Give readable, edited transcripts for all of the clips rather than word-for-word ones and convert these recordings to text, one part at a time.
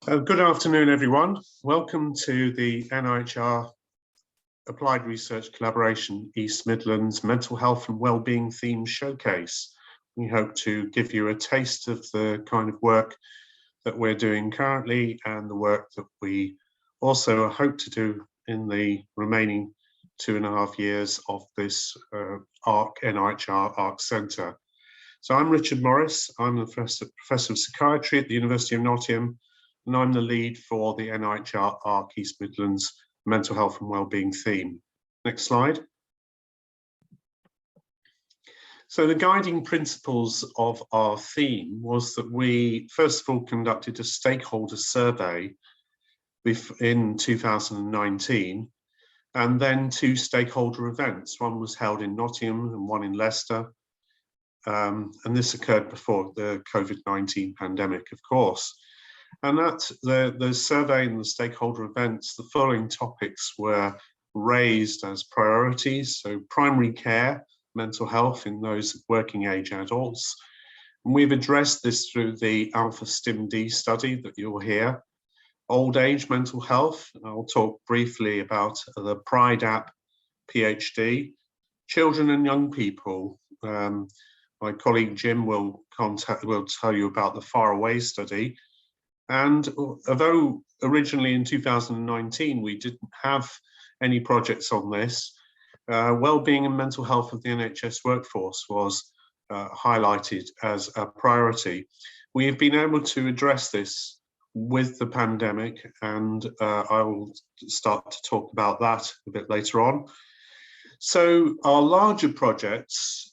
Good afternoon, everyone. Welcome to the NIHR Applied Research Collaboration East Midlands Mental Health and Wellbeing Theme Showcase. We hope to give you a taste of the kind of work that we're doing currently and the work that we also hope to do in the remaining 2.5 years of this NIHR ARC Centre. So I'm Richard Morris. I'm a professor of psychiatry at the University of Nottingham, and I'm the lead for the NIHR ARC East Midlands Mental Health and Wellbeing theme. Next slide. So the guiding principles of our theme was that we first of all conducted a stakeholder survey in 2019, and then 2 stakeholder events. One was held in Nottingham and one in Leicester. And this occurred before the COVID-19 pandemic, of course. And that the survey and the stakeholder events, the following topics were raised as priorities. So primary care, mental health in those working age adults. And we've addressed this through the Alpha STIM-D study that you'll hear. Old age mental health, I'll talk briefly about the Pride app PhD. Children and young people, my colleague Jim will tell you about the Far Away study. And although originally in 2019 we didn't have any projects on this, wellbeing and mental health of the NHS workforce was highlighted as a priority. We have been able to address this with the pandemic, and I will start to talk about that a bit later on. So our larger projects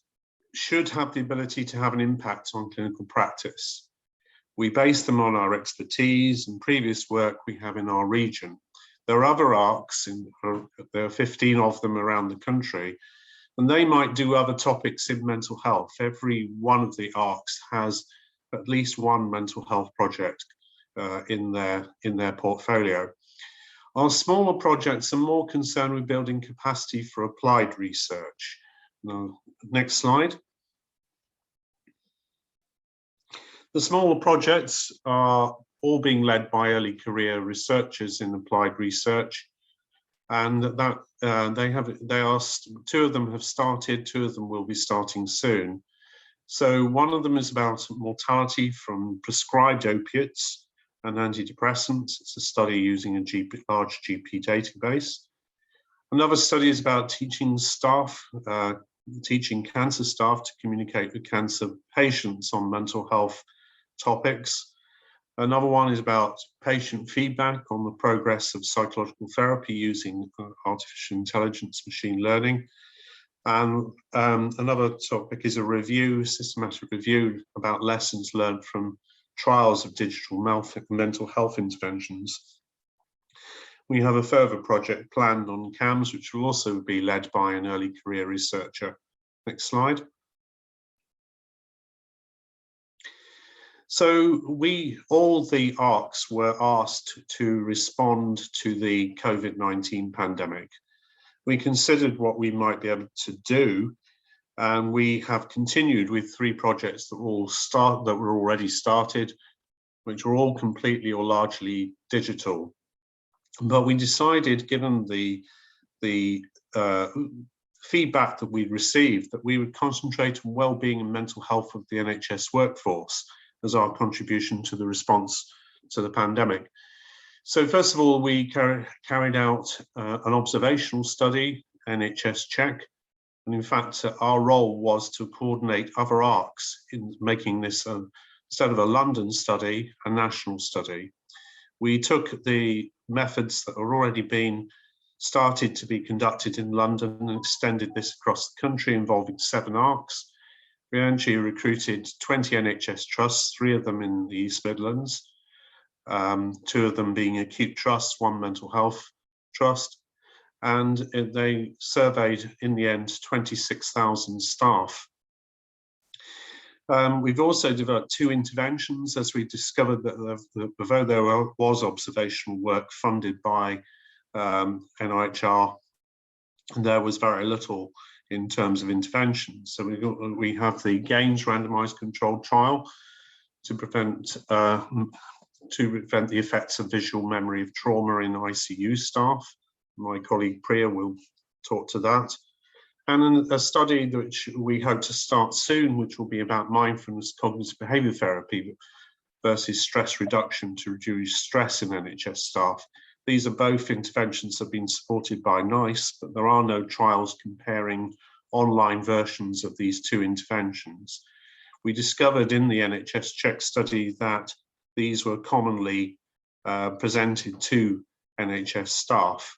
should have the ability to have an impact on clinical practice. We base them on our expertise and previous work we have in our region. There are other ARCs, there are 15 of them around the country, and they might do other topics in mental health. Every one of the ARCs has at least one mental health project in their portfolio. Our smaller projects are more concerned with building capacity for applied research. Now, next slide. The smaller projects are all being led by early career researchers in applied research, and that 2 of them have started, 2 of them will be starting soon. So one of them is about mortality from prescribed opiates and antidepressants. It's a study using a large GP database. Another study is about teaching cancer staff to communicate with cancer patients on mental health topics. Another one is about patient feedback on the progress of psychological therapy using artificial intelligence, machine learning. And another topic is a systematic review about lessons learned from trials of digital mental health interventions. We have a further project planned on CAMHS, which will also be led by an early career researcher. Next slide. So all the ARCs were asked to respond to the COVID-19 pandemic. We considered what we might be able to do, and we have continued with 3 projects that were already started, which were all completely or largely digital. But we decided, given the feedback that we received, that we would concentrate on wellbeing and mental health of the NHS workforce as our contribution to the response to the pandemic. So first of all, we carried out an observational study, NHS Check, and in fact our role was to coordinate other ARCs in making this, instead of a London study, a national study. We took the methods that are already being started to be conducted in London and extended this across the country, involving 7 ARCs. We actually recruited 20 NHS trusts, 3 of them in the East Midlands, 2 of them being acute trusts, 1 mental health trust, and they surveyed, in the end, 26,000 staff. We've also developed 2 interventions, as we discovered that although there was observational work funded by NIHR, there was very little in terms of intervention. So we have the GAINS randomized controlled trial to prevent to prevent the effects of visual memory of trauma in ICU staff. My colleague Priya will talk to that. And a study which we hope to start soon, which will be about mindfulness cognitive behaviour therapy versus stress reduction to reduce stress in NHS staff. These are both interventions that have been supported by NICE, but there are no trials comparing online versions of these two interventions. We discovered in the NHS Check study that these were commonly presented to NHS staff.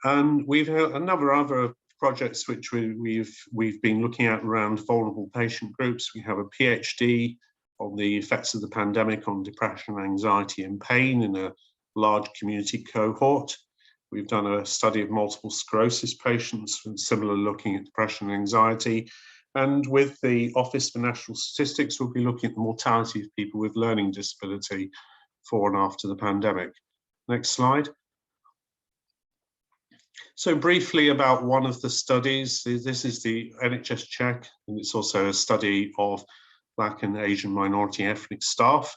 And we've had a number of other projects which we've been looking at around vulnerable patient groups. We have a PhD on the effects of the pandemic on depression, anxiety and pain in a large community cohort. We've done a study of multiple sclerosis patients and similar looking at depression and anxiety. And with the Office for National Statistics, we'll be looking at the mortality of people with learning disability before and after the pandemic. Next slide. So briefly about one of the studies, this is the NHS Check, and it's also a study of Black and Asian minority ethnic staff.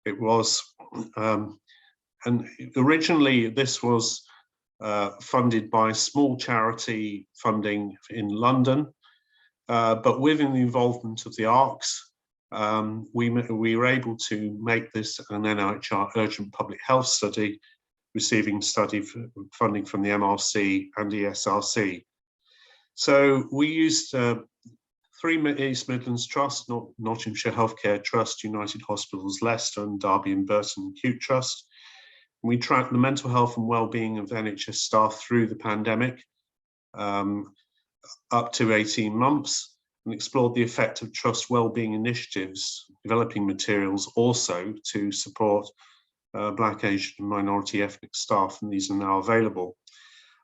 It was, and originally this was funded by small charity funding in London, but within the involvement of the ARCs, we were able to make this an NIHR urgent public health study, receiving study funding from the MRC and ESRC. So we used 3 East Midlands Trust, Nottinghamshire Healthcare Trust, United Hospitals Leicester, and Derby and Burton Acute Trust. We tracked the mental health and well-being of NHS staff through the pandemic, up to 18 months, and explored the effect of trust well-being initiatives, developing materials also to support Black, Asian and minority ethnic staff, and these are now available.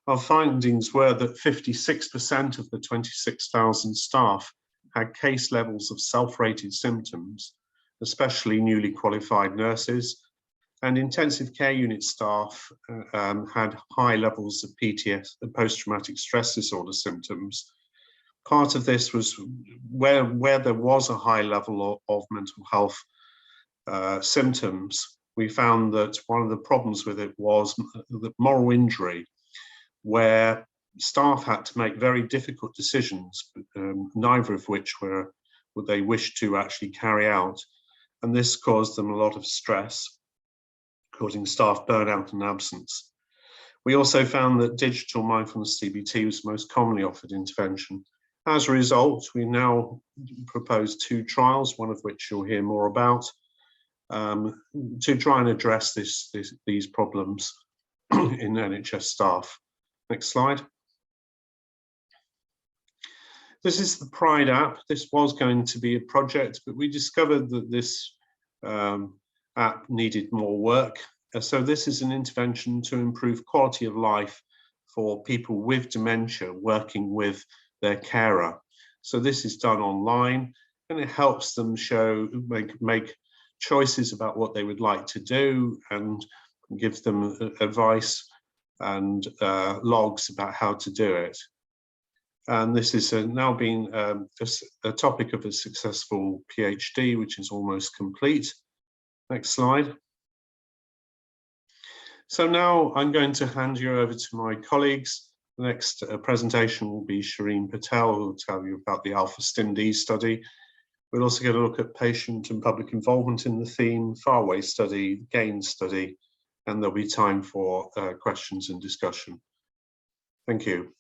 Our findings were that 56% of the 26,000 staff had case levels of self-rated symptoms, especially newly qualified nurses, and intensive care unit staff had high levels of PTS, post-traumatic stress disorder symptoms. Part of this was where there was a high level of mental health symptoms. We found that one of the problems with it was the moral injury, where staff had to make very difficult decisions, neither of which were what they wished to actually carry out. And this caused them a lot of stress, causing staff burnout and absence. We also found that digital mindfulness CBT was the most commonly offered intervention. As a result, we now propose 2 trials, one of which you'll hear more about, to try and address these problems in NHS staff. Next slide. This is the Pride app. This was going to be a project, but we discovered that this app needed more work. So this is an intervention to improve quality of life for people with dementia working with their carer. So this is done online, and it helps them make choices about what they would like to do and give them advice and logs about how to do it. And this is now been a topic of a successful PhD, which is almost complete. Next slide. So now I'm going to hand you over to my colleagues. The next presentation will be Shireen Patel, who will tell you about the Alpha STIM-D study. We'll also get a look at patient and public involvement in the theme, Faraway study, GAIN study, and there'll be time for questions and discussion. Thank you.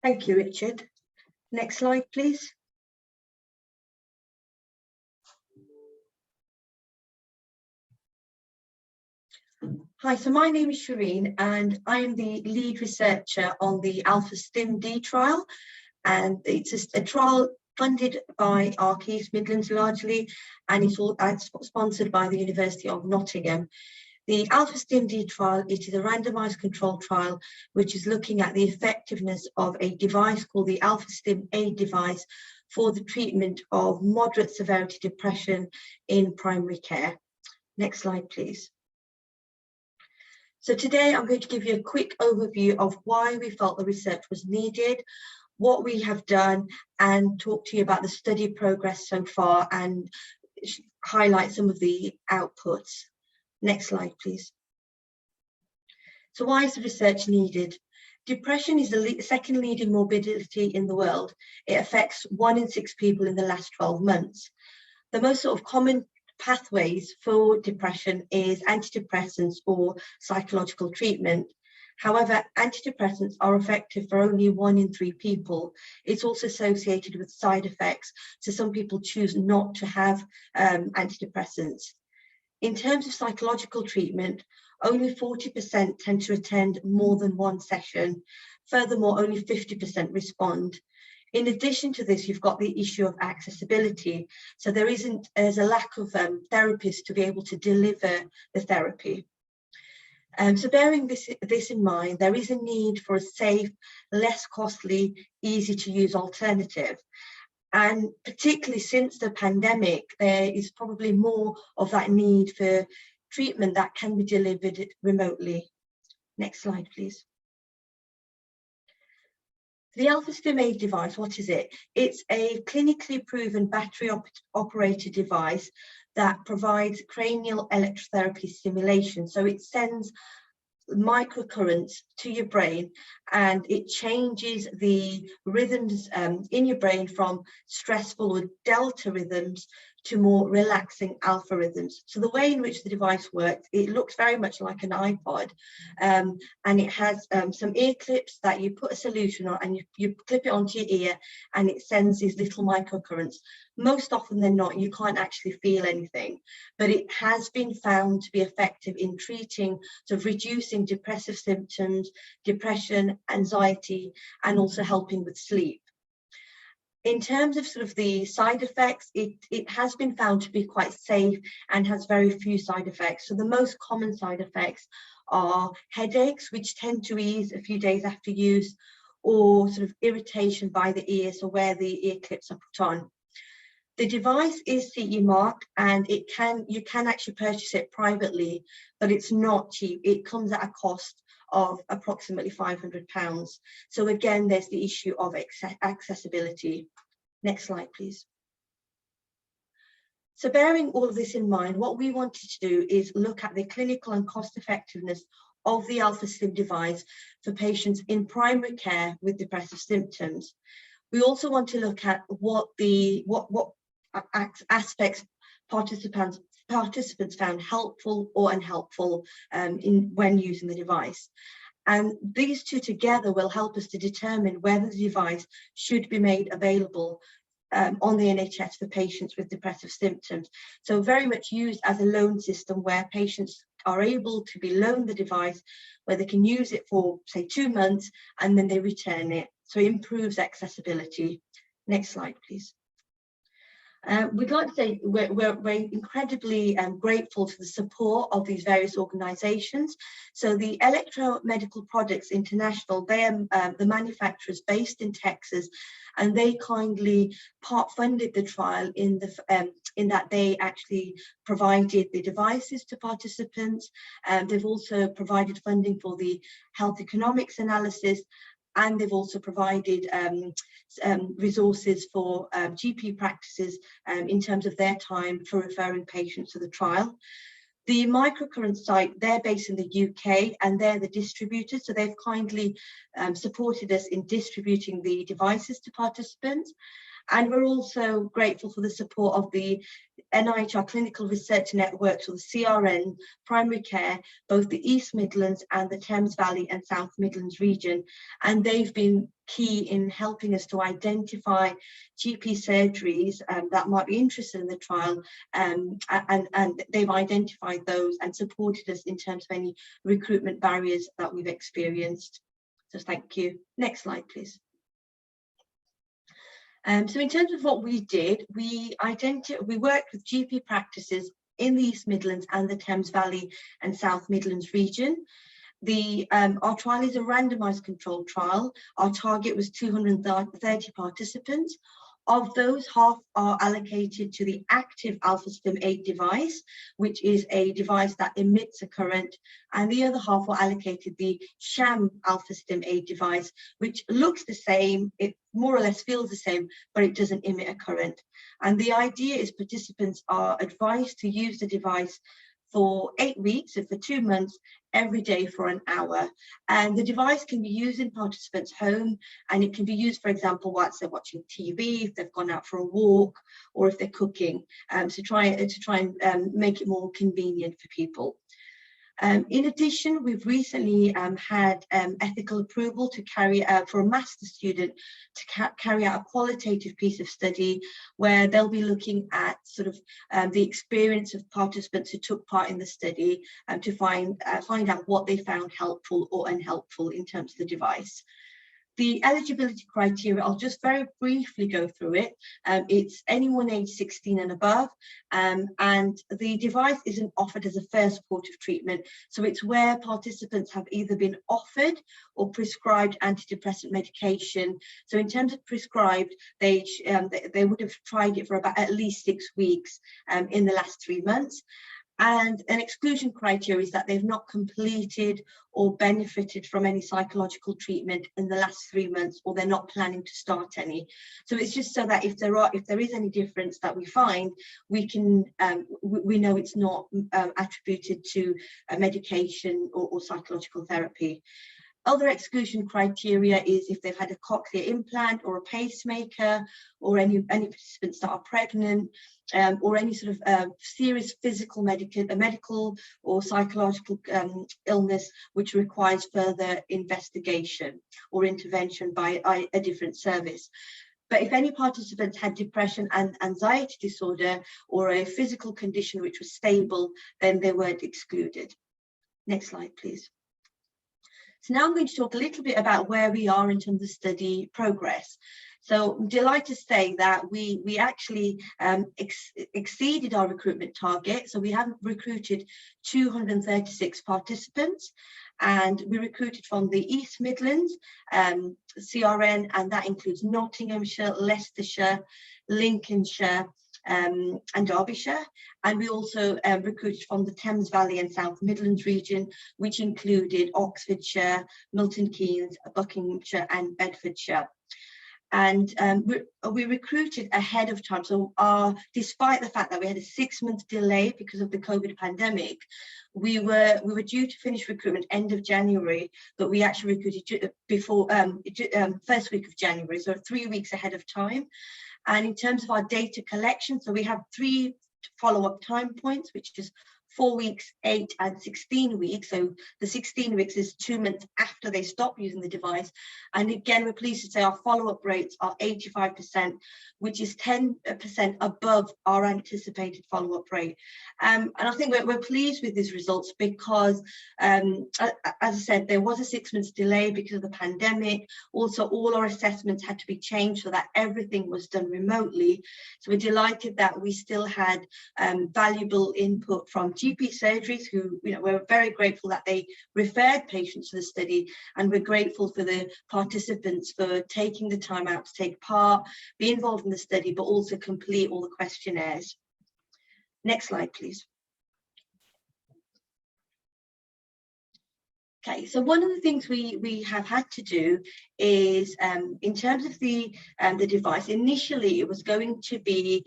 Thank you, Richard. Next slide, please. Hi, so my name is Shireen and I am the lead researcher on the Alpha STIM-D trial, and it's a trial funded by ARC East Midlands largely, and it's all sponsored by the University of Nottingham. The Alpha STIM-D trial, it is a randomised controlled trial which is looking at the effectiveness of a device called the Alpha STIM-A device for the treatment of moderate severity depression in primary care. Next slide, please. So today I'm going to give you a quick overview of why we felt the research was needed, what we have done and talk to you about the study progress so far and highlight some of the outputs. Next slide, please. So why is the research needed? Depression is the second leading morbidity in the world. It affects 1 in 6 people in the last 12 months. The most sort of common pathways for depression is antidepressants or psychological treatment. However, antidepressants are effective for only 1 in 3 people. It's also associated with side effects, so some people choose not to have antidepressants. In terms of psychological treatment, only 40% tend to attend more than 1 session. Furthermore, only 50% respond. In addition to this, you've got the issue of accessibility. So there's a lack of therapists to be able to deliver the therapy. So bearing this in mind, there is a need for a safe, less costly, easy to use alternative. And particularly since the pandemic, there is probably more of that need for treatment that can be delivered remotely. Next slide, please. The AlphaStim device, what is it? It's a clinically proven battery-operated device that provides cranial electrotherapy stimulation. So it sends microcurrents to your brain and it changes the rhythms in your brain from stressful or delta rhythms to more relaxing alpha rhythms. So the way in which the device works, it looks very much like an iPod, and it has some ear clips that you put a solution on and you clip it onto your ear and it sends these little microcurrents. Most often than not, you can't actually feel anything, but it has been found to be effective in treating, sort of reducing depressive symptoms, depression, anxiety, and also helping with sleep. In terms of sort of the side effects, it has been found to be quite safe and has very few side effects. So the most common side effects are headaches, which tend to ease a few days after use, or sort of irritation by the ear, so where the ear clips are put on. The device is CE marked and you can actually purchase it privately, but it's not cheap. It comes at a cost of approximately £500. So again, there's the issue of accessibility. Next slide, please. So bearing all of this in mind, what we wanted to do is look at the clinical and cost effectiveness of the AlphaStim device for patients in primary care with depressive symptoms. We also want to look at what aspects participants found helpful or unhelpful when using the device. And these two together will help us to determine whether the device should be made available on the NHS for patients with depressive symptoms. So very much used as a loan system where patients are able to be loaned the device, where they can use it for, say, 2 months and then they return it. So it improves accessibility. Next slide, please. We'd like to say we're incredibly grateful for the support of these various organisations. So the Electromedical Products International, they are the manufacturers based in Texas, and they kindly part-funded the trial in that they actually provided the devices to participants. They've also provided funding for the health economics analysis, and they've also provided resources for GP practices in terms of their time for referring patients to the trial. The microcurrent site, they're based in the UK and they're the distributors, so they've kindly supported us in distributing the devices to participants. And we're also grateful for the support of the NIHR Clinical Research Networks, or the CRN, primary care, both the East Midlands and the Thames Valley and South Midlands region. And they've been key in helping us to identify GP surgeries that might be interested in the trial, and they've identified those and supported us in terms of any recruitment barriers that we've experienced. So thank you. Next slide, please. So in terms of what we did, we worked with GP practices in the East Midlands and the Thames Valley and South Midlands region. Our trial is a randomised controlled trial. Our target was 230 participants. Of those, half are allocated to the active alpha-stim 8 device, which is a device that emits a current, and the other half were allocated the sham alpha-stim 8 device, which looks the same, it more or less feels the same, but it doesn't emit a current. And the idea is participants are advised to use the device for 8 weeks, so for 2 months, every day for an hour. And the device can be used in participants' home, and it can be used, for example, whilst they're watching TV, if they've gone out for a walk, or if they're cooking, to try and make it more convenient for people. In addition, we've recently had ethical approval to carry out for a master's student to carry out a qualitative piece of study where they'll be looking at sort of the experience of participants who took part in the study to find out what they found helpful or unhelpful in terms of the device. The eligibility criteria, I'll just very briefly go through it. It's anyone aged 16 and above, and the device isn't offered as a first port of treatment. So it's where participants have either been offered or prescribed antidepressant medication. So in terms of prescribed, they would have tried it for about at least 6 weeks in the last 3 months. And an exclusion criteria is that they've not completed or benefited from any psychological treatment in the last 3 months, or they're not planning to start any. So it's just so that if there is any difference that we find, we can we know it's not attributed to a medication or psychological therapy. Other exclusion criteria is if they've had a cochlear implant or a pacemaker, or any participants that are pregnant, or any sort of serious physical, medical or psychological illness which requires further investigation or intervention by a different service. But if any participants had depression and anxiety disorder or a physical condition which was stable, then they weren't excluded. Next slide, please. So now I'm going to talk a little bit about where we are in terms of study progress. So I'm delighted to say that we actually exceeded our recruitment target. So we have recruited 236 participants, and we recruited from the East Midlands, CRN, and that includes Nottinghamshire, Leicestershire, Lincolnshire, and Derbyshire. And we also recruited from the Thames Valley and South Midlands region, which included Oxfordshire, Milton Keynes, Buckinghamshire and Bedfordshire. And we recruited ahead of time. So despite the fact that we had a 6-month delay because of the COVID pandemic, we were due to finish recruitment end of January, but we actually recruited before first week of January, so 3 weeks ahead of time. And in terms of our data collection, so we have 3 follow-up time points, which is 4 weeks, 8 and 16 weeks. So the 16 weeks is 2 months after they stop using the device. And again, we're pleased to say our follow-up rates are 85%, which is 10% above our anticipated follow-up rate. And I think we're pleased with these results because, as I said, there was a 6 months delay because of the pandemic. Also, all our assessments had to be changed so that everything was done remotely. So we're delighted that we still had valuable input from GP surgeries who, we're very grateful that they referred patients to the study, and we're grateful for the participants for taking the time out to take part, be involved in the study, but also complete all the questionnaires. Next slide, please. Okay, so one of the things we have had to do is, in terms of the device, initially it was going to be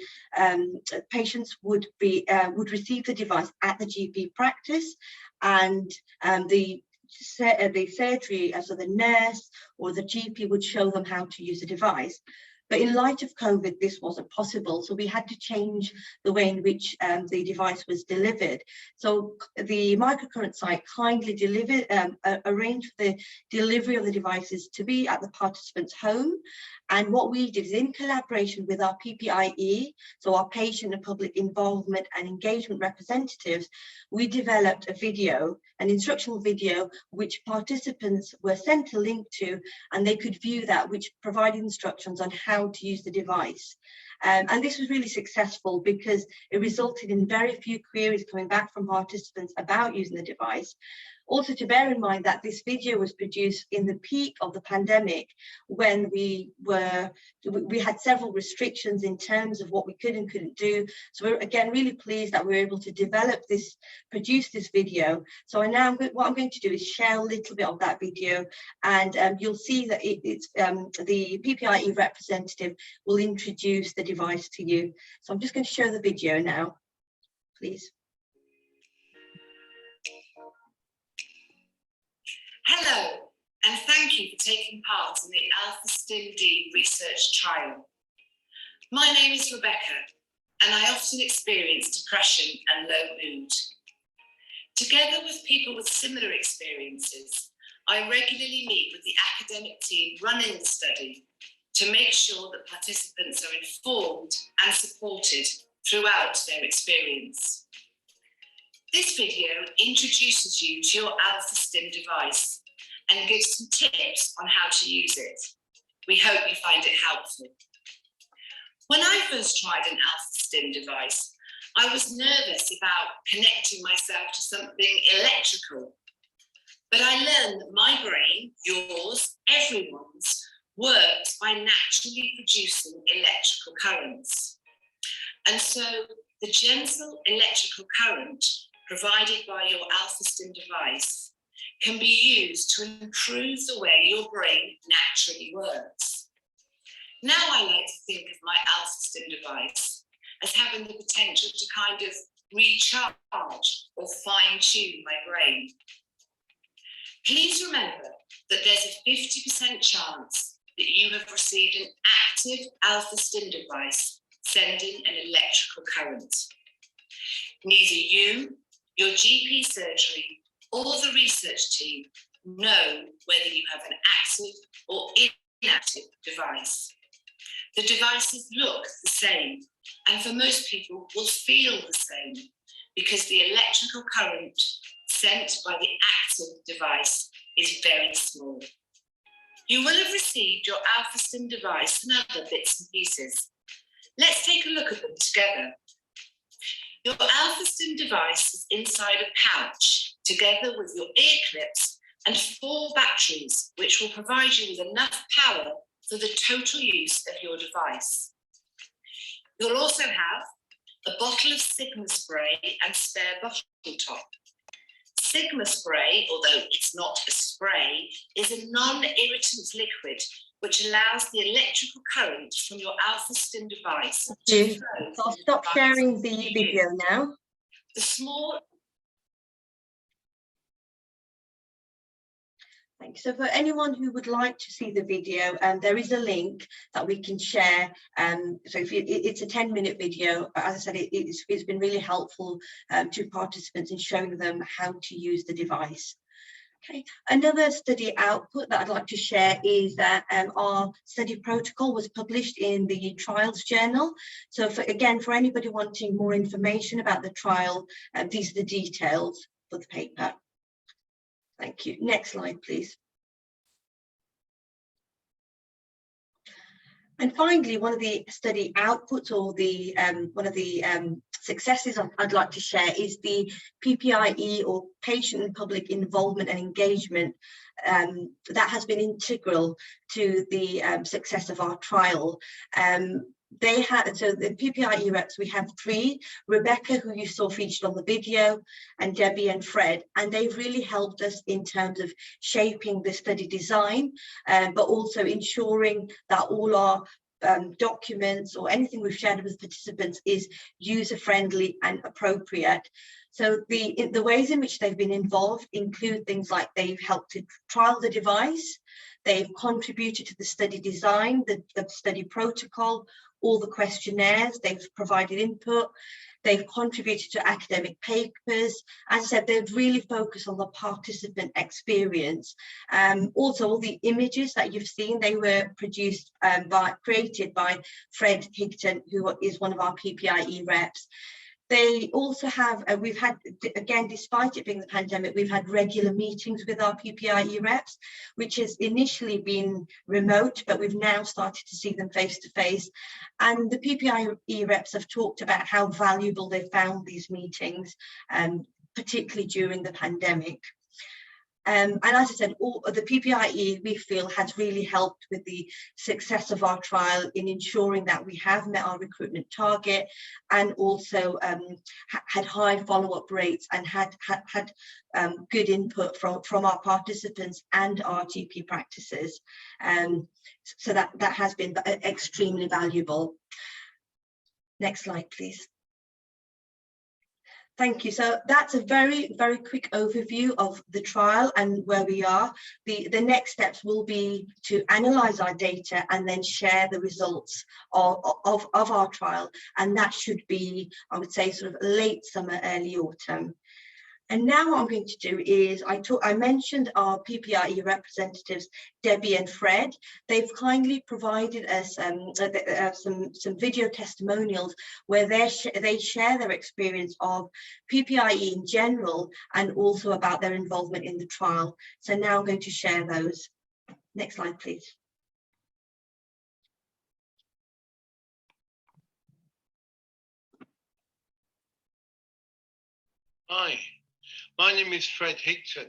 patients would receive the device at the GP practice, and the surgery, so the nurse or the GP would show them how to use the device. But in light of COVID, this wasn't possible. So we had to change the way in which the device was delivered. So the microcurrent site kindly arranged for the delivery of the devices to be at the participant's home. And what we did is, in collaboration with our PPIE, so our patient and public involvement and engagement representatives, we developed a video, an instructional video, which participants were sent a link to, and they could view that, which provided instructions on how to use the device. And this was really successful because it resulted in very few queries coming back from participants about using the device. Also to bear in mind that this video was produced in the peak of the pandemic, when we had several restrictions in terms of what we could and couldn't do. So we're again really pleased that we were able to produce this video. So what I'm going to do is share a little bit of that video, and you'll see that the PPIE representative will introduce the device to you. So I'm just going to show the video now, please. Hello, and thank you for taking part in the Alpha-STIM-D research trial. My name is Rebecca, and I often experience depression and low mood. Together with people with similar experiences, I regularly meet with the academic team running the study to make sure that participants are informed and supported throughout their experience. This video introduces you to your Alpha-STIM device and gives some tips on how to use it. We hope you find it helpful. When I first tried an Alpha-STIM device, I was nervous about connecting myself to something electrical. But I learned that my brain, yours, everyone's, works by naturally producing electrical currents. And so the gentle electrical current provided by your Alpha-STIM device can be used to improve the way your brain naturally works. Now I like to think of my Alpha-STIM device as having the potential to kind of recharge or fine-tune my brain. Please remember that there's a 50% chance that you have received an active Alpha-STIM device sending an electrical current. Neither you, your GP surgery, or the research team know whether you have an active or inactive device. The devices look the same, and for most people will feel the same, because the electrical current sent by the active device is very small. You will have received your Alpha-STIM device and other bits and pieces. Let's take a look at them together. Your Alpha-STIM device is inside a pouch, together with your ear clips and 4 batteries, which will provide you with enough power for the total use of your device. You'll also have a bottle of Sigma spray and spare bottle top. Sigma spray, although it's not a spray, is a non-irritant liquid which allows the electrical current from your Alpha-STIM device to flow. So I'll stop sharing the video now. The small Thank you. So for anyone who would like to see the video, there is a link that we can share. So it's a 10-minute video. As I said, it's been really helpful to participants in showing them how to use the device. Okay, another study output that I'd like to share is that our study protocol was published in the Trials Journal. So for anybody wanting more information about the trial, these are the details for the paper. Thank you. Next slide, please. And finally, one of the study outputs, or the one of the successes I'd like to share, is the PPIE, or patient and public involvement and engagement, that has been integral to the success of our trial. So the PPIE reps, we have 3, Rebecca, who you saw featured on the video, and Debbie and Fred, and they've really helped us in terms of shaping the study design, but also ensuring that all our documents or anything we've shared with participants is user-friendly and appropriate. So the ways in which they've been involved include things like they've helped to trial the device, they've contributed to the study design, the study protocol, all the questionnaires, they've provided input, they've contributed to academic papers. As I said, they've really focused on the participant experience. Also, all the images that you've seen, they were created by Fred Higton, who is one of our PPIE reps. They also have, we've had, again, despite it being the pandemic, we've had regular meetings with our PPIE reps, which has initially been remote, but we've now started to see them face to face. And the PPIE reps have talked about how valuable they found these meetings, particularly during the pandemic. And as I said, all the PPIE we feel has really helped with the success of our trial in ensuring that we have met our recruitment target, and also had high follow-up rates and had good input from our participants and our GP practices. So that has been extremely valuable. Next slide, please. Thank you. So that's a very, very quick overview of the trial and where we are. The next steps will be to analyze our data and then share the results of our trial. And that should be, I would say, sort of late summer, early autumn. And now what I'm going to do is, I mentioned our PPIE representatives, Debbie and Fred. They've kindly provided us some video testimonials where they share their experience of PPIE in general and also about their involvement in the trial. So now I'm going to share those. Next slide, please. Hi. My name is Fred Hickson.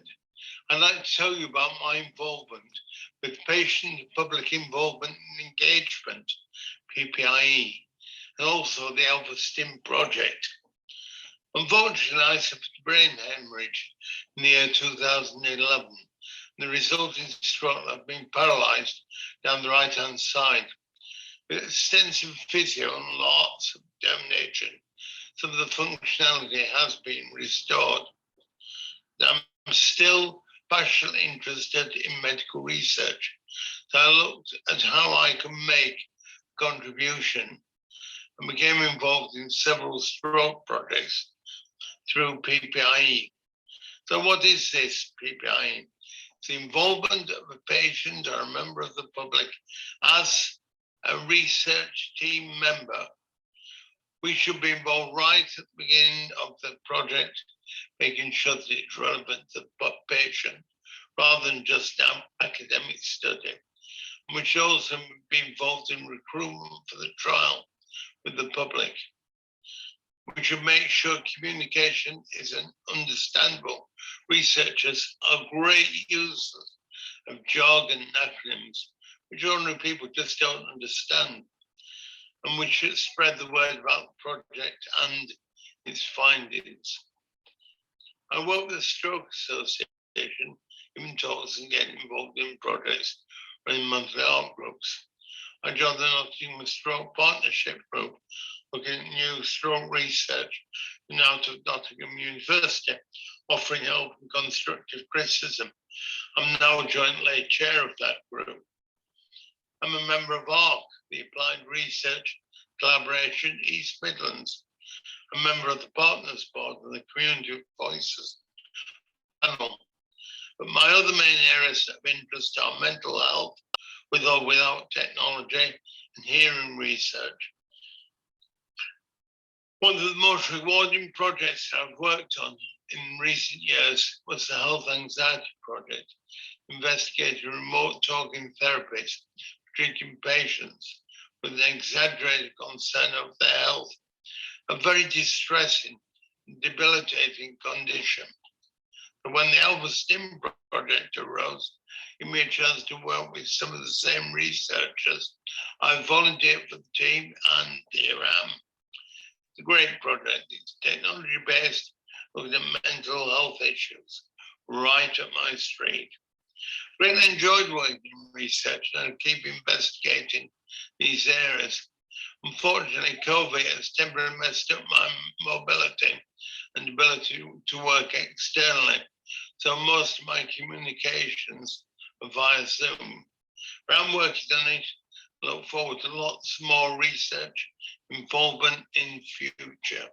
I'd like to tell you about my involvement with patient-public involvement and engagement, PPIE, and also the Alpha STIM project. Unfortunately, I suffered brain hemorrhage in the year 2011. The resulting stroke left me paralysed down the right-hand side. With extensive physio and lots of damnation, some of the functionality has been restored. I'm still passionately interested in medical research, so I looked at how I can make a contribution and became involved in several stroke projects through PPIE. So what is this PPIE? It's the involvement of a patient or a member of the public as a research team member. We should be involved right at the beginning of the project, making sure that it's relevant to the patient rather than just an academic study. We should also be involved in recruitment for the trial with the public. We should make sure communication is understandable. Researchers are great users of jargon and acronyms, which ordinary people just don't understand. And we should spread the word about the project and its findings. I work with the Stroke Association, giving talks and getting involved in projects, running monthly art groups. I joined the Nottingham Stroke Partnership Group, looking at new stroke research, and out of Nottingham University, offering help and constructive criticism. I'm now a joint lay chair of that group. I'm a member of ARC, the Applied Research Collaboration East Midlands, a member of the Partners Board and the Community Voices panel. But my other main areas of interest are mental health, with or without technology, and hearing research. One of the most rewarding projects I've worked on in recent years was the Health Anxiety Project, investigating remote talking therapies for treating patients with an exaggerated concern of their health, a very distressing and debilitating condition. And when the Alpha STIM project arose, it gave me a chance to work with some of the same researchers. I volunteered for the team, and here I am. It's a great project. It's technology-based, looking at mental health issues, right up my street. Really enjoyed working in research, and I'll keep investigating these areas. Unfortunately, COVID has temporarily messed up my mobility and ability to work externally. So most of my communications are via Zoom. But I'm working on it. Look forward to lots more research involvement in future.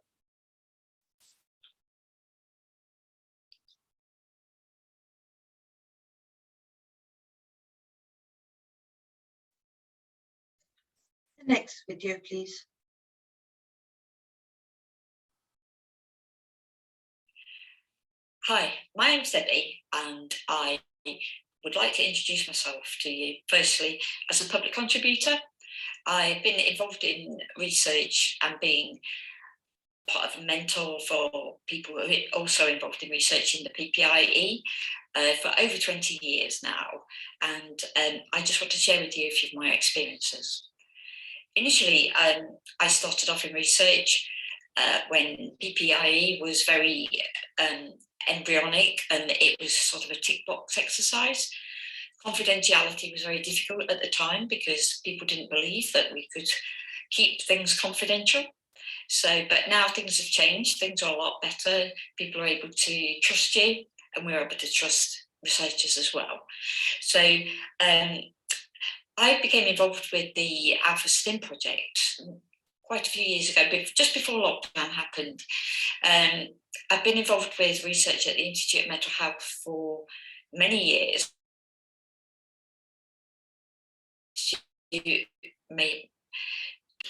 The next video, please. Hi, my name's Debbie, and I would like to introduce myself to you. Firstly, as a public contributor, I've been involved in research and being part of a mentor for people who are also involved in researching the PPIE for over 20 years now, and I just want to share with you a few of my experiences. Initially, I started off in research when PPIE was very embryonic, and it was sort of a tick box exercise. Confidentiality was very difficult at the time because people didn't believe that we could keep things confidential. So, but now things have changed, things are a lot better, people are able to trust you, and we're able to trust researchers as well. So I became involved with the Alpha STEM project quite a few years ago, just before lockdown happened. I've been involved with research at the Institute of Mental Health for many years.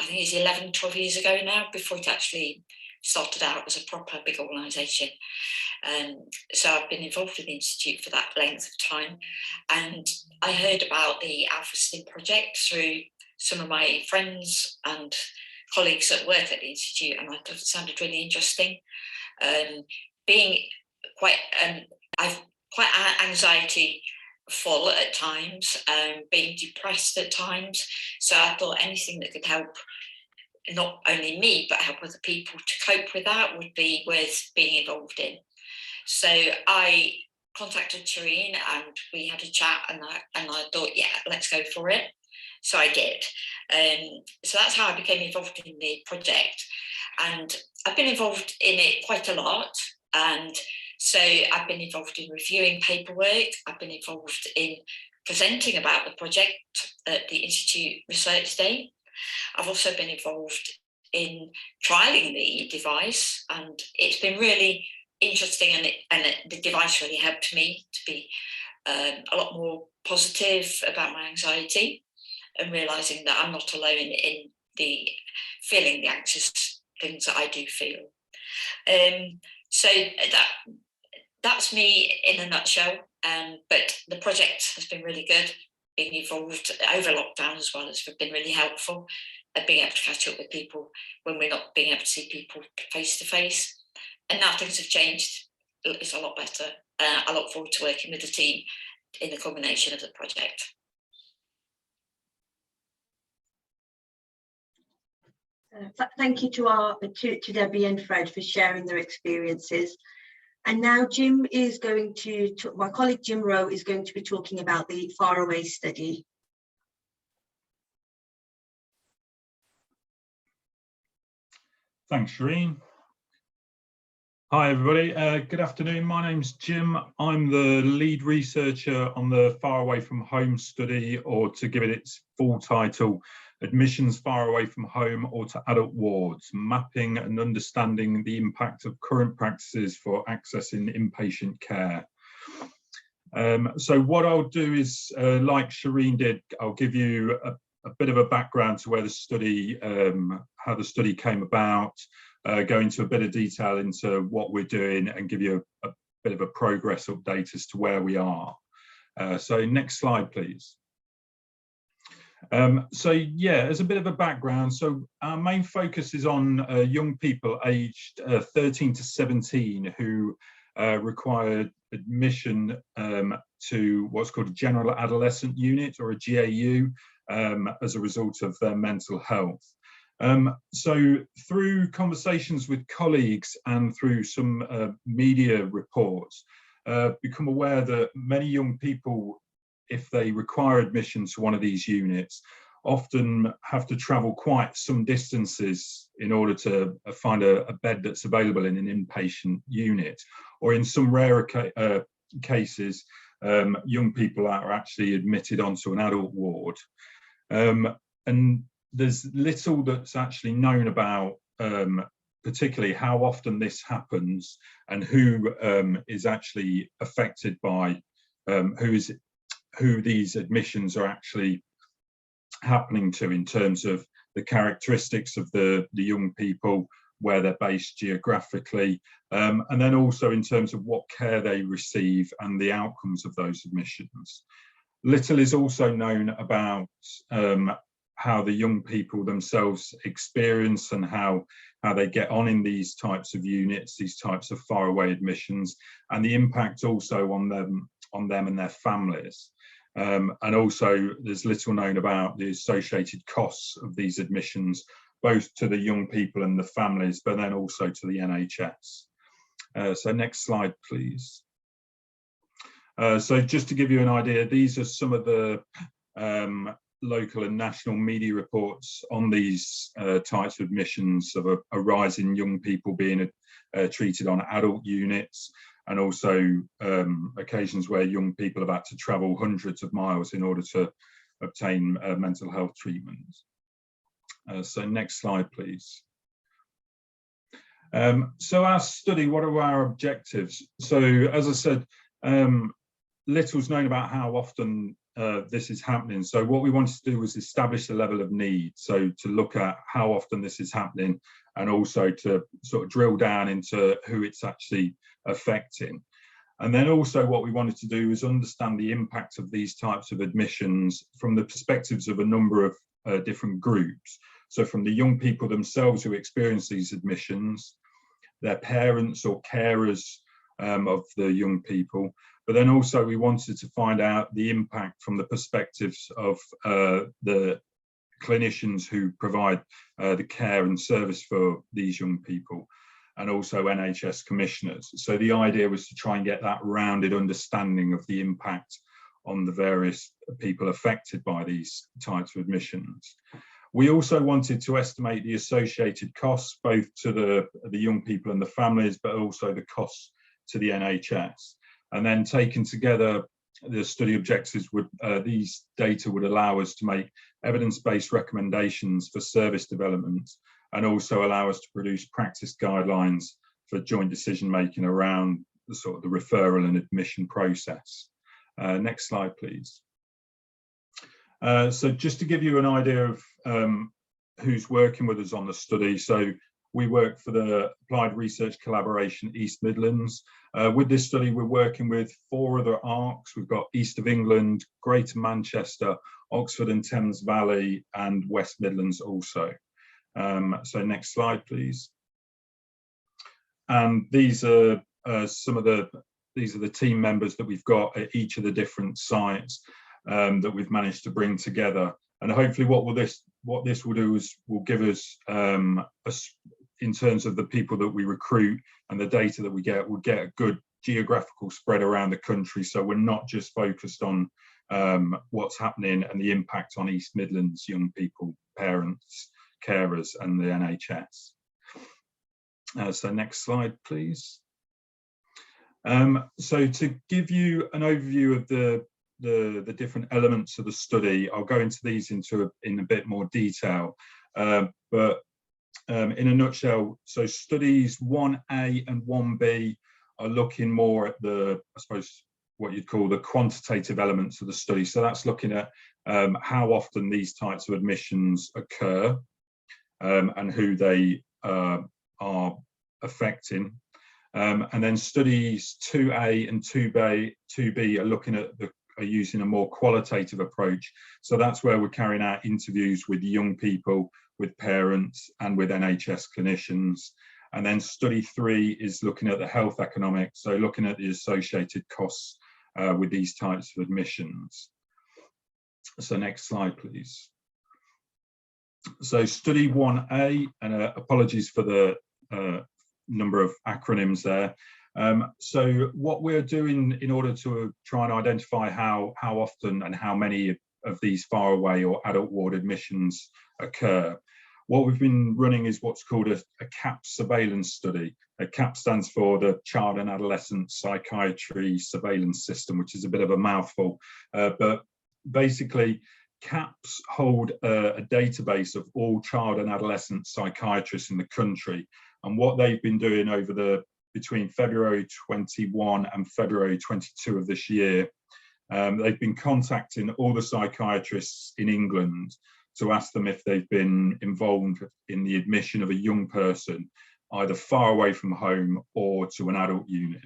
I think it's 11, 12 years ago now, before it actually started out as a proper big organisation. So I've been involved with the Institute for that length of time. And I heard about the Alpha STEM project through some of my friends and colleagues that work at the Institute, and I thought it sounded really interesting. Being quite, I've quite anxiety full at times, being depressed at times. So I thought anything that could help not only me, but help other people to cope with that would be worth being involved in. So I contacted Shireen and we had a chat, and I thought, yeah, let's go for it. So I did. So that's how I became involved in the project. And I've been involved in it quite a lot. And so I've been involved in reviewing paperwork. I've been involved in presenting about the project at the Institute Research Day. I've also been involved in trialling the device, and it's been really interesting, and the device really helped me to be a lot more positive about my anxiety, and realising that I'm not alone in the feeling the anxious things that I do feel. So that's me in a nutshell, but the project has been really good. Being involved over lockdown as well has been really helpful, and being able to catch up with people when we're not being able to see people face to face. And now things have changed, it's a lot better. I look forward to working with the team in the culmination of the project. Thank you to Debbie and Fred for sharing their experiences. And now Jim is going to, my colleague Jim Rowe is going to be talking about the Faraway study. Thanks, Shireen. Hi, everybody. Good afternoon. My name's Jim. I'm the lead researcher on the Far Away from Home study, or to give it its full title, Admissions Far Away from Home or to Adult Wards, Mapping and Understanding the Impact of Current Practices for Accessing Inpatient Care. So what I'll do is, like Shireen did, I'll give you a bit of a background to where the study, how the study came about, go into a bit of detail into what we're doing, and give you a bit of a progress update as to where we are. So next slide, please. So yeah, as a bit of a background, so our main focus is on young people aged 13 to 17 who required admission to what's called a general adolescent unit, or a GAU, as a result of their mental health. So through conversations with colleagues and through some media reports, become aware that many young people, if they require admission to one of these units, often have to travel quite some distances in order to find a bed that's available in an inpatient unit, or in some rarer cases, young people are actually admitted onto an adult ward. And there's little that's actually known about particularly how often this happens, and who is actually affected by, who these admissions are actually happening to, in terms of the characteristics of the young people, where they're based geographically, and then also in terms of what care they receive and the outcomes of those admissions. Little is also known about how the young people themselves experience and how they get on in these types of units, these types of faraway admissions, and the impact also on them and their families. And also there's little known about the associated costs of these admissions, both to the young people and the families, but then also to the NHS. So next slide, please. So just to give you an idea, these are some of the local and national media reports on these types of admissions of a rise in young people being treated on adult units, and also occasions where young people have had to travel hundreds of miles in order to obtain mental health treatment. So next slide, please. So our study, what are our objectives? So as I said, little's known about how often this is happening. So what we wanted to do was establish the level of need. So to look at how often this is happening, and also to sort of drill down into who it's actually affecting. And then also what we wanted to do is understand the impact of these types of admissions from the perspectives of a number of different groups. So from the young people themselves who experience these admissions, their parents or carers of the young people, but then also we wanted to find out the impact from the perspectives of the clinicians who provide the care and service for these young people, and also NHS commissioners. So the idea was to try and get that rounded understanding of the impact on the various people affected by these types of admissions. We also wanted to estimate the associated costs, both to the young people and the families, but also the costs to the NHS. And then taken together, the study objectives would, these data would allow us to make evidence-based recommendations for service development, and also allow us to produce practice guidelines for joint decision-making around the sort of the referral and admission process. Next slide, please. So just to give you an idea of who's working with us on the study. So we work for the Applied Research Collaboration East Midlands. With this study, we're working with 4 other ARCs. We've got East of England, Greater Manchester, Oxford and Thames Valley, and West Midlands also. So next slide, please. And these are the team members that we've got at each of the different sites that we've managed to bring together. And hopefully what this will do is will give us, in terms of the people that we recruit and the data that we get, we'll get a good geographical spread around the country. So we're not just focused on what's happening and the impact on East Midlands young people, parents, carers and the NHS. So next slide, please. So to give you an overview of the different elements of the study, I'll go into these in a bit more detail. But in a nutshell, so studies 1A and 1B are looking more at the, I suppose, what you'd call the quantitative elements of the study. So that's looking at how often these types of admissions occur and who they are affecting. And then studies 2A and 2B are looking at are using a more qualitative approach. So that's where we're carrying out interviews with young people, with parents and with NHS clinicians. And then study 3 is looking at the health economics, so looking at the associated costs with these types of admissions. So next slide, please. So study 1A, and apologies for the number of acronyms there. So what we're doing in order to try and identify how often and how many of these faraway or adult ward admissions occur, what we've been running is what's called a CAPS surveillance study. CAPS stands for the Child and Adolescent Psychiatry Surveillance System, which is a bit of a mouthful, but basically CAPS hold a database of all child and adolescent psychiatrists in the country. And what they've been doing over between February 21 and February 22 of this year, they've been contacting all the psychiatrists in England to ask them if they've been involved in the admission of a young person, either far away from home or to an adult unit.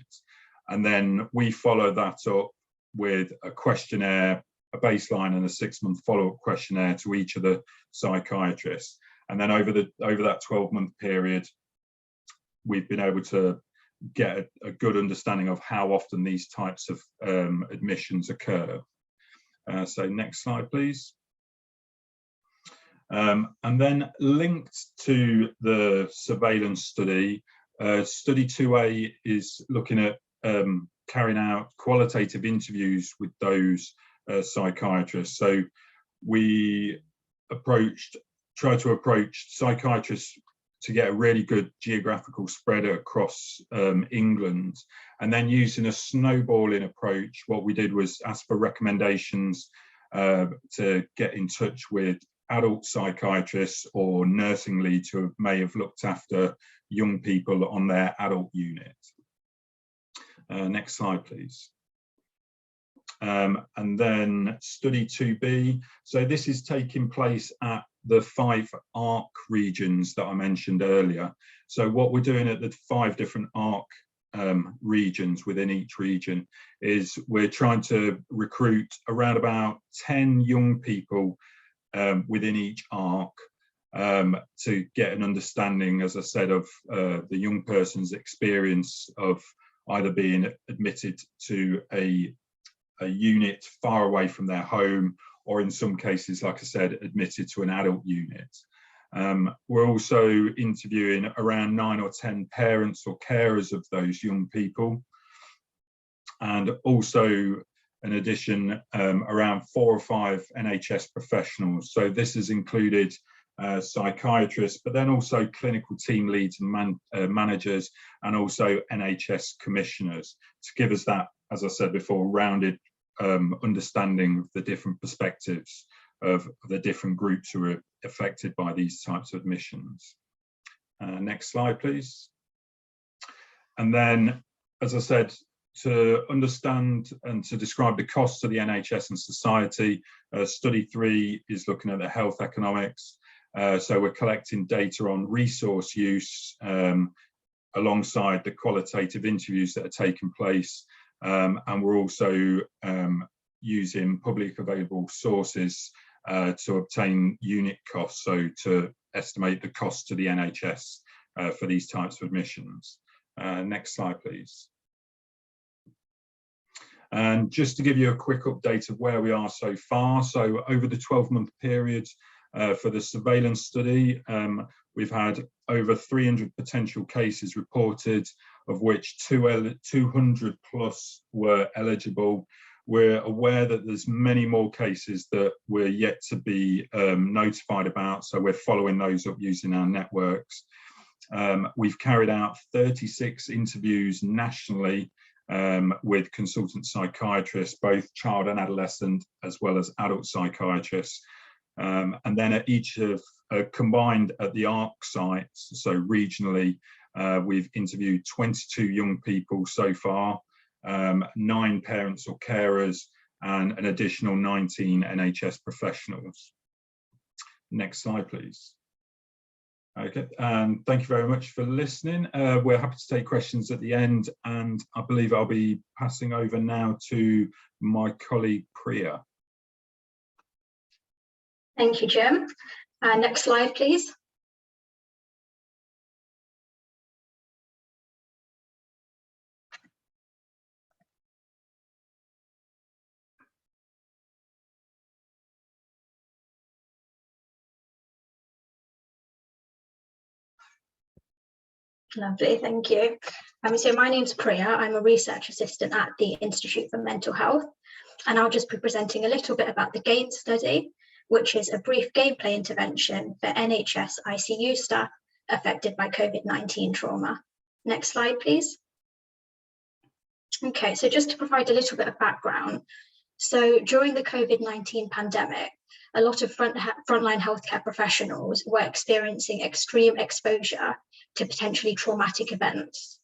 And then we follow that up with a questionnaire a baseline and a 6-month follow-up questionnaire to each of the psychiatrists. And then over that 12-month period, we've been able to get a good understanding of how often these types of admissions occur. So next slide, please. And then linked to the surveillance study, study 2A is looking at carrying out qualitative interviews with those psychiatrists. So we tried to approach psychiatrists to get a really good geographical spread across England, and then using a snowballing approach, what we did was ask for recommendations to get in touch with adult psychiatrists or nursing leads who may have looked after young people on their adult unit. Next slide, please. And then study 2B. So this is taking place at the 5 ARC regions that I mentioned earlier. So what we're doing at the 5 different ARC regions within each region is we're trying to recruit around about 10 young people within each ARC to get an understanding, as I said, of the young person's experience of either being admitted to a unit far away from their home, or in some cases, like I said, admitted to an adult unit. We're also interviewing around 9 or 10 parents or carers of those young people. And also, in addition, around 4 or 5 NHS professionals. So this has included psychiatrists, but then also clinical team leads and managers, and also NHS commissioners, to give us that, as I said before, rounded understanding of the different perspectives of the different groups who are affected by these types of admissions. Next slide, please. And then, as I said, to understand and to describe the costs to the NHS and society, study 3 is looking at the health economics. So we're collecting data on resource use alongside the qualitative interviews that are taking place. And we're also using public available sources to obtain unit costs, so to estimate the cost to the NHS for these types of admissions. Next slide, please. And just to give you a quick update of where we are so far. So over the 12-month period for the surveillance study, we've had over 300 potential cases reported, of which 200 plus were eligible. We're aware that there's many more cases that we're yet to be notified about, so we're following those up using our networks. We've carried out 36 interviews nationally with consultant psychiatrists, both child and adolescent, as well as adult psychiatrists. And then at each of combined at the ARC sites, so regionally, we've interviewed 22 young people so far, 9 parents or carers, and an additional 19 NHS professionals. Next slide, please. Okay, thank you very much for listening. We're happy to take questions at the end, and I believe I'll be passing over now to my colleague Priya. Thank you, Jim. Next slide, please. Lovely, thank you. So my name's Priya. I'm a research assistant at the Institute for Mental Health, and I'll just be presenting a little bit about the GAIN study, which is a brief gameplay intervention for NHS ICU staff affected by COVID-19 trauma. Next slide, please. Okay, so just to provide a little bit of background. So during the COVID-19 pandemic, a lot of frontline healthcare professionals were experiencing extreme exposure to potentially traumatic events.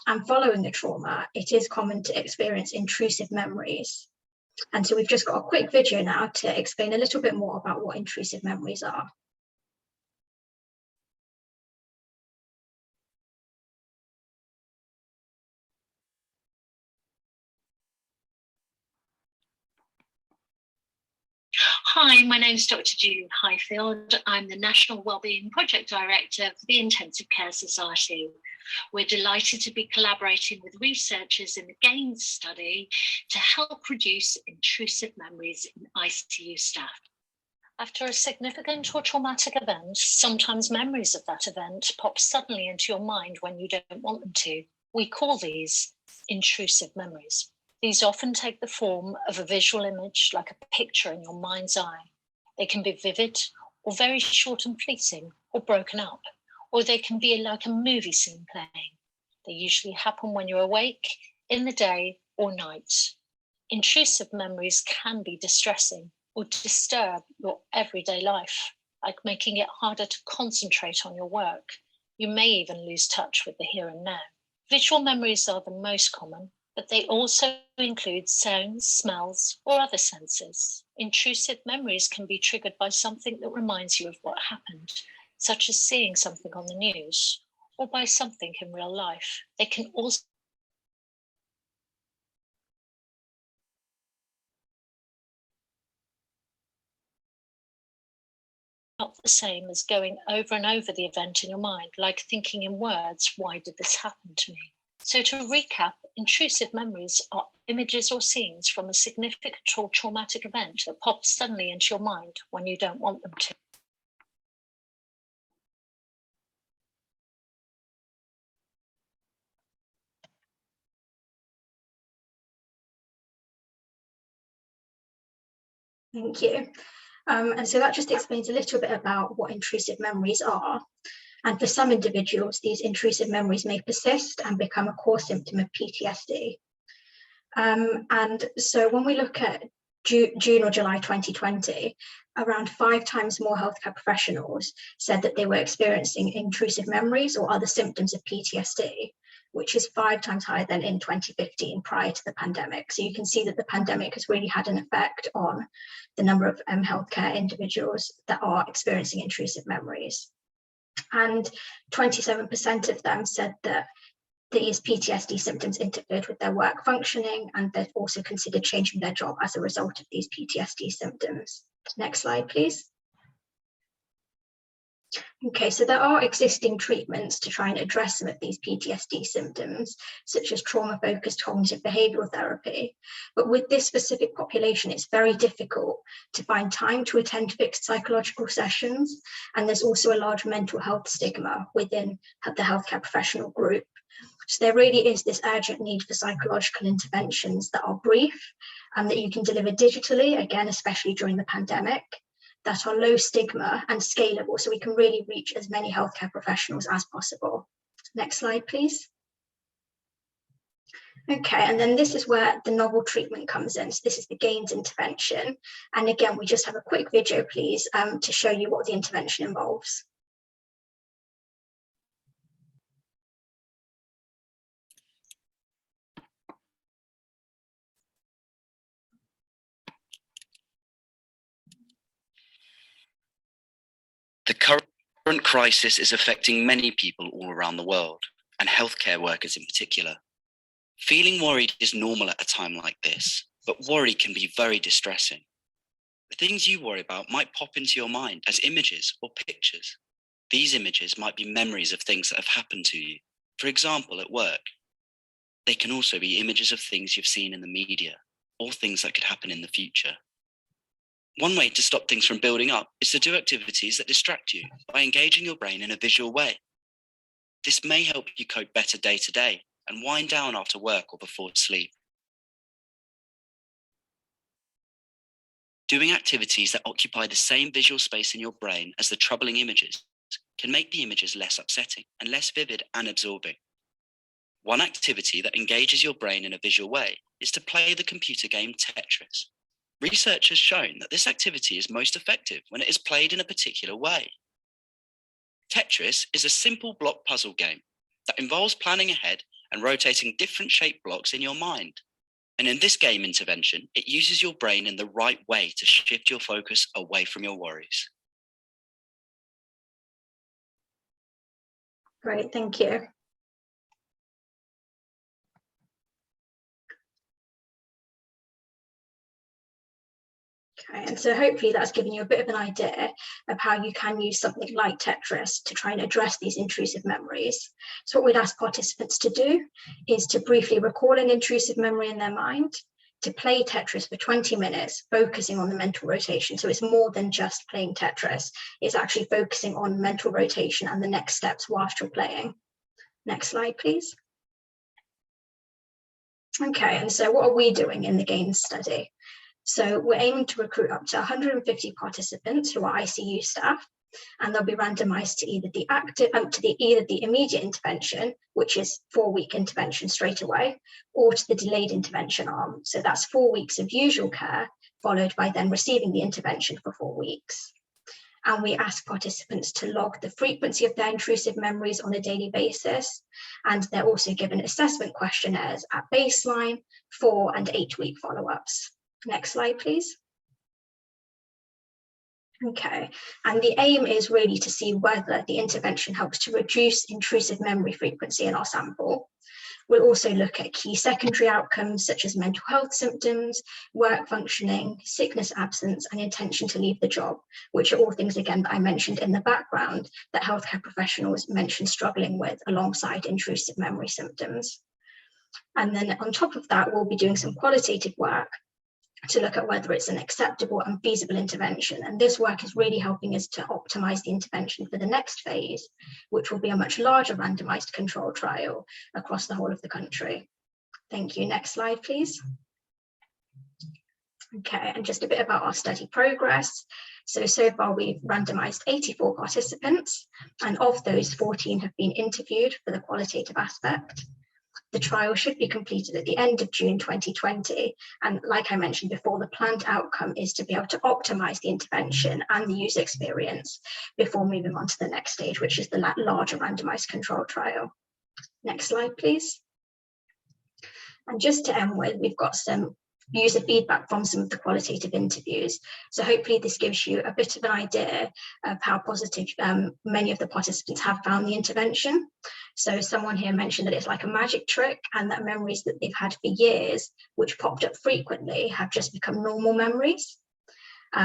And following the trauma, it is common to experience intrusive memories. And so we've just got a quick video now to explain a little bit more about what intrusive memories are. Hi, my name is Dr. Julie Highfield. I'm the National Wellbeing Project Director for the Intensive Care Society. We're delighted to be collaborating with researchers in the GAINS study to help reduce intrusive memories in ICU staff. After a significant or traumatic event, sometimes memories of that event pop suddenly into your mind when you don't want them to. We call these intrusive memories. These often take the form of a visual image, like a picture in your mind's eye. They can be vivid or very short and fleeting or broken up, or they can be like a movie scene playing. They usually happen when you're awake, in the day or night. Intrusive memories can be distressing or disturb your everyday life, like making it harder to concentrate on your work. You may even lose touch with the here and now. Visual memories are the most common, but they also include sounds, smells, or other senses. Intrusive memories can be triggered by something that reminds you of what happened, such as seeing something on the news, or by something in real life. They can also not the same as going over and over the event in your mind, like thinking in words, why did this happen to me? So to recap, intrusive memories are images or scenes from a significant or traumatic event that pop suddenly into your mind when you don't want them to. Thank you. And so that just explains a little bit about what intrusive memories are. And for some individuals, these intrusive memories may persist and become a core symptom of PTSD. And so when we look at June or July 2020, around 5 times more healthcare professionals said that they were experiencing intrusive memories or other symptoms of PTSD, which is 5 times higher than in 2015 prior to the pandemic. So you can see that the pandemic has really had an effect on the number of healthcare individuals that are experiencing intrusive memories. And 27% of them said that these PTSD symptoms interfered with their work functioning, and they've also considered changing their job as a result of these PTSD symptoms. Next slide, please. Okay, so there are existing treatments to try and address some of these PTSD symptoms, such as trauma-focused cognitive behavioural therapy. But with this specific population, it's very difficult to find time to attend fixed psychological sessions, and there's also a large mental health stigma within the healthcare professional group. So there really is this urgent need for psychological interventions that are brief and that you can deliver digitally, again, especially during the pandemic, that are low stigma and scalable, so we can really reach as many healthcare professionals as possible. Next slide, please. Okay, and then this is where the novel treatment comes in. So this is the GAINS intervention. And again, we just have a quick video, please, to show you what the intervention involves. The current crisis is affecting many people all around the world, and healthcare workers in particular. Feeling worried is normal at a time like this, but worry can be very distressing. The things you worry about might pop into your mind as images or pictures. These images might be memories of things that have happened to you, for example, at work. They can also be images of things you've seen in the media, or things that could happen in the future. One way to stop things from building up is to do activities that distract you by engaging your brain in a visual way. This may help you cope better day to day and wind down after work or before sleep. Doing activities that occupy the same visual space in your brain as the troubling images can make the images less upsetting and less vivid and absorbing. One activity that engages your brain in a visual way is to play the computer game Tetris. Research has shown that this activity is most effective when it is played in a particular way. Tetris is a simple block puzzle game that involves planning ahead and rotating different shaped blocks in your mind. And in this game intervention, it uses your brain in the right way to shift your focus away from your worries. Great, thank you. Okay, and so hopefully that's given you a bit of an idea of how you can use something like Tetris to try and address these intrusive memories. So what we'd ask participants to do is to briefly recall an intrusive memory in their mind, to play Tetris for 20 minutes, focusing on the mental rotation. So it's more than just playing Tetris, it's actually focusing on mental rotation and the next steps whilst you're playing. Next slide, please. Okay, and so what are we doing in the GAINS study? So we're aiming to recruit up to 150 participants who are ICU staff, and they'll be randomized to either the immediate intervention, which is 4-week intervention straight away, or to the delayed intervention arm. So that's 4 weeks of usual care, followed by then receiving the intervention for 4 weeks. And we ask participants to log the frequency of their intrusive memories on a daily basis. And they're also given assessment questionnaires at baseline, 4 and 8-week follow-ups. Next slide, please. Okay, and the aim is really to see whether the intervention helps to reduce intrusive memory frequency in our sample. We'll also look at key secondary outcomes such as mental health symptoms, work functioning, sickness absence, and intention to leave the job, which are all things, again, that I mentioned in the background that healthcare professionals mentioned struggling with alongside intrusive memory symptoms. And then on top of that, we'll be doing some qualitative work to look at whether it's an acceptable and feasible intervention. And this work is really helping us to optimize the intervention for the next phase, which will be a much larger randomized control trial across the whole of the country. Thank you. Next slide, please. Okay, and just a bit about our study progress. So far we've randomized 84 participants, and of those, 14 have been interviewed for the qualitative aspect. The trial should be completed at the end of June 2020. And like I mentioned before, the planned outcome is to be able to optimize the intervention and the user experience before moving on to the next stage, which is the larger randomized control trial. Next slide, please. And just to end with, we've got some user feedback from some of the qualitative interviews. So hopefully this gives you a bit of an idea of how positive many of the participants have found the intervention. So someone here mentioned that it's like a magic trick, and that memories that they've had for years, which popped up frequently, have just become normal memories.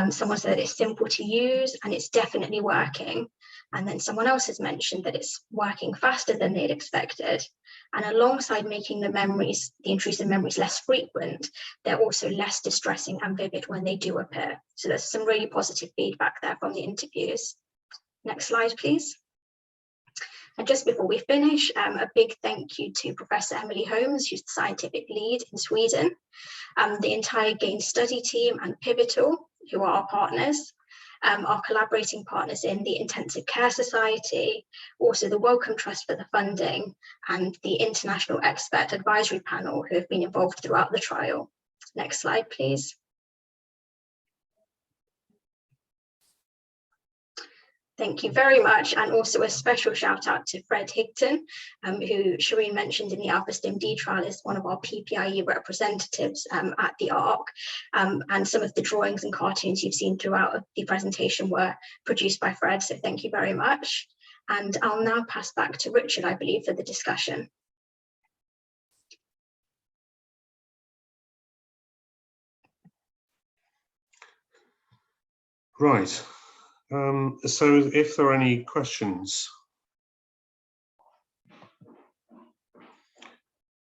Someone said it's simple to use and it's definitely working. And then someone else has mentioned that it's working faster than they'd expected. And alongside making the intrusive memories less frequent, they're also less distressing and vivid when they do appear. So there's some really positive feedback there from the interviews. Next slide, please. And just before we finish, a big thank you to Professor Emily Holmes, who's the scientific lead in Sweden, the entire GAINS study team and Pivotal, who are our partners, our collaborating partners in the Intensive Care Society, also the Wellcome Trust for the funding, and the International Expert Advisory Panel who have been involved throughout the trial. Next slide, please. Thank you very much, and also a special shout out to Fred Higton, who Shireen mentioned in the AlphaStim-D trial is one of our PPIE representatives at the ARC, and some of the drawings and cartoons you've seen throughout the presentation were produced by Fred, so thank you very much. And I'll now pass back to Richard, I believe, for the discussion. Right. So if there are any questions,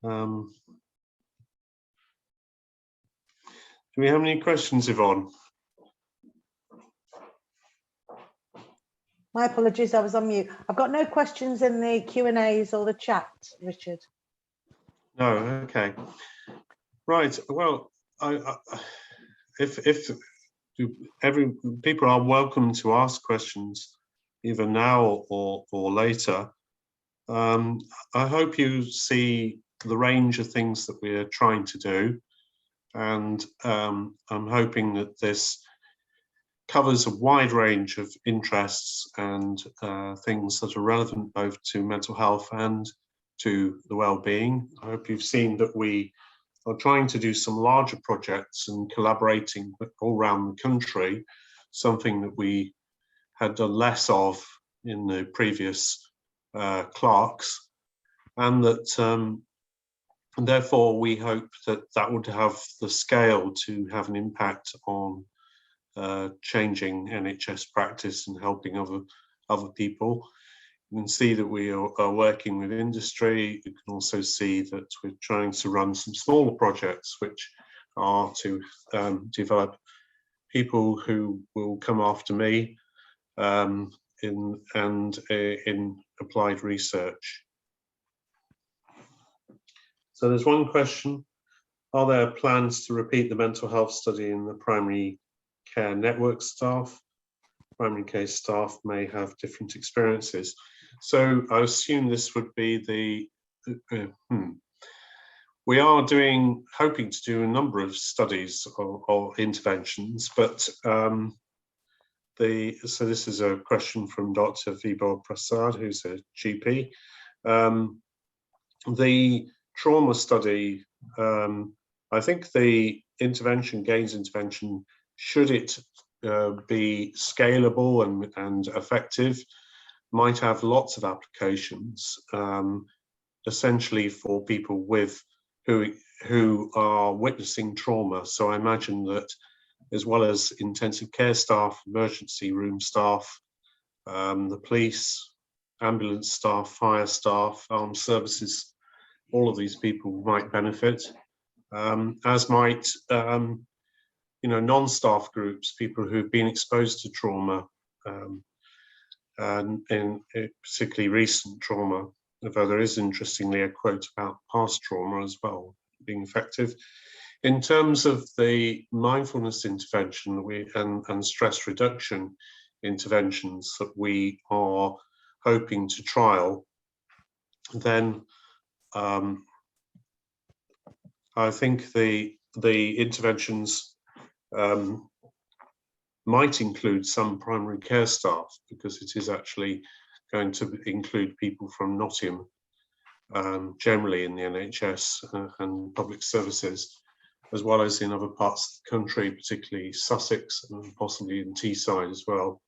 do we have any questions, Yvonne? My apologies, I was on mute. I've got no questions in the Q&As or the chat, Richard. No, okay. Right. Well, if people are welcome to ask questions either now or later. I hope you see the range of things that we're trying to do, and I'm hoping that this covers a wide range of interests and things that are relevant both to mental health and to the well-being. I hope you've seen that we are trying to do some larger projects and collaborating all around the country, something that we had done less of in the previous clerks, and that and therefore we hope that that would have the scale to have an impact on changing NHS practice and helping other people. You can see that we are working with industry. You can also see that we're trying to run some smaller projects, which are to develop people who will come after me in applied research. So there's one question: are there plans to repeat the mental health study in the primary care network staff? Primary care staff may have different experiences. So I assume this would be the, we are hoping to do a number of studies or interventions, but so this is a question from Dr. Vibor Prasad, who's a GP. The trauma study, I think the gains intervention, should it be scalable and effective, might have lots of applications, essentially for people who are witnessing trauma. So I imagine that, as well as intensive care staff, emergency room staff, the police, ambulance staff, fire staff, armed services, all of these people might benefit, as might non-staff groups, people who've been exposed to trauma, and in particularly recent trauma, although there is interestingly a quote about past trauma as well being effective. In terms of the mindfulness intervention and stress reduction interventions that we are hoping to trial, then I think the interventions might include some primary care staff, because it is actually going to include people from Nottingham, generally in the NHS and public services, as well as in other parts of the country, particularly Sussex and possibly in Teesside as well.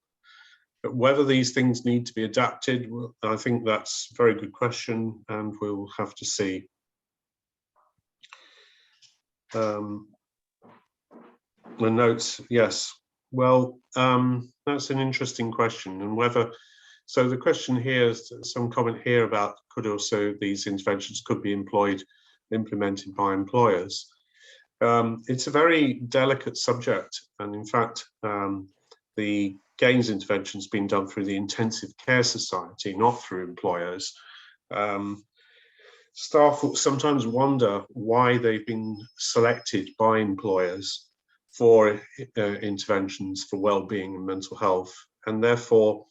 But whether these things need to be adapted, I think that's a very good question, and we'll have to see. The notes, yes. Well, that's an interesting question, and so the question here is some comment here about these interventions could be implemented by employers. It's a very delicate subject, and in fact, the gains intervention has been done through the Intensive Care Society, not through employers. Staff sometimes wonder why they've been selected by employers for interventions for well-being and mental health, and therefore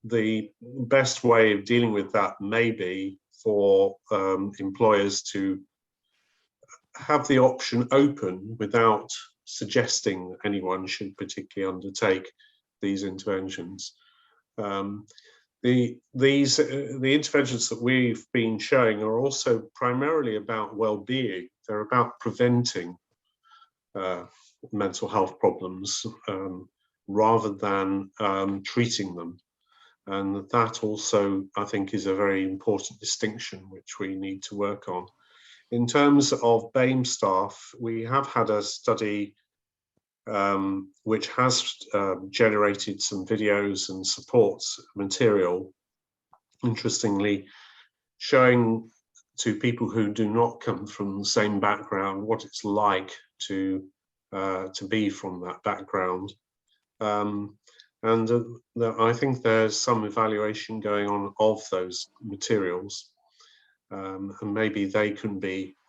the best way of dealing with that may be for employers to have the option open without suggesting anyone should particularly undertake these interventions. The interventions that we've been showing are also primarily about well-being. They're about preventing mental health problems rather than treating them. And that also, I think, is a very important distinction which we need to work on. In terms of BAME staff, we have had a study which has generated some videos and supports material, interestingly, showing to people who do not come from the same background what it's like to be from that background. I think there's some evaluation going on of those materials, and maybe they can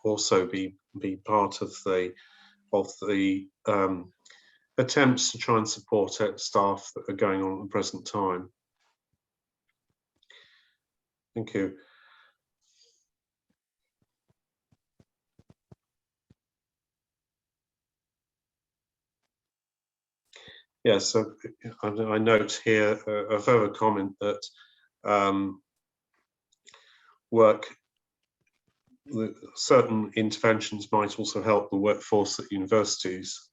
also be part of the attempts to try and support staff that are going on at the present time. Thank you. Yes, so I note here a further comment that certain interventions might also help the workforce at universities.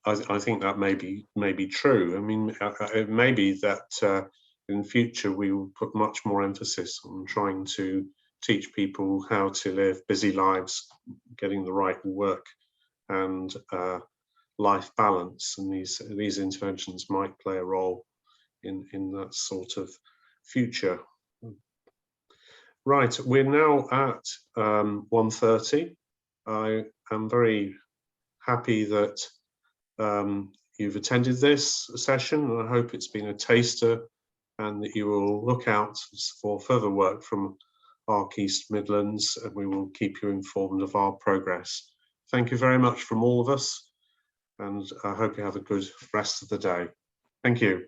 I think that may be true. I mean, it may be that in future we will put much more emphasis on trying to teach people how to live busy lives, getting the right work and life balance, and these interventions might play a role in that sort of future. Right, we're now at 1:30. I am very happy that you've attended this session, and I hope it's been a taster and that you will look out for further work from ARC East Midlands, and we will keep you informed of our progress. Thank you very much from all of us, and I hope you have a good rest of the day. Thank you.